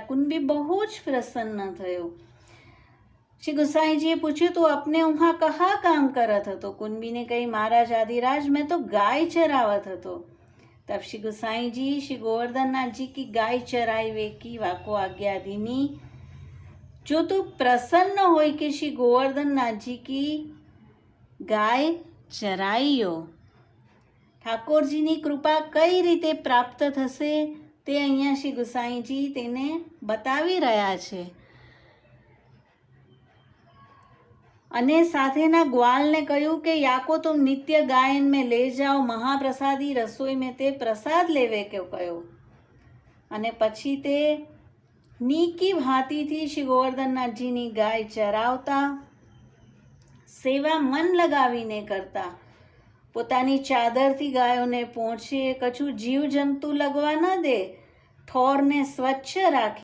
कुंभी बहु ज प्रसन्न थयो। श्री गुसाई जी पूछ्યું તું अपने वहाँ कहा काम करत હતો? कुंभी ने कही महाराज आदिराज मैं तो गाय चरावत હતો। तब श्री गुसाई जी श्री गोवर्धन नाथ जी की गाय चराई वेकी वाको आज्ञा दीनी। जो तू प्रसन्न होय कि श्री गोवर्धन नाथ जी की गाय ચરાઈઓ, ઠાકોરજીની કૃપા કઈ રીતે પ્રાપ્ત થશે તે અહીંયા શ્રી ગુસાઈજી તેને બતાવી રહ્યા છે। અને સાથેના ગ્વાલને કહ્યું કે યાકો तुम नित्य गायन में ले जाओ, महाप्रसादी रसोई में ते प्रसाद लेवे क्यों कहो। અને પછી તે નીકી ભાંતિથી શ્રી ગોવર્ધનનાથજીની ગાય ચરાવતા, સેવા મન લગાવીને કરતા, પોતાની ચાદરથી ગાયોને પહોંચે, કછું જીવજંતુ લગવા ન દે, ઠોરને સ્વચ્છ રાખે।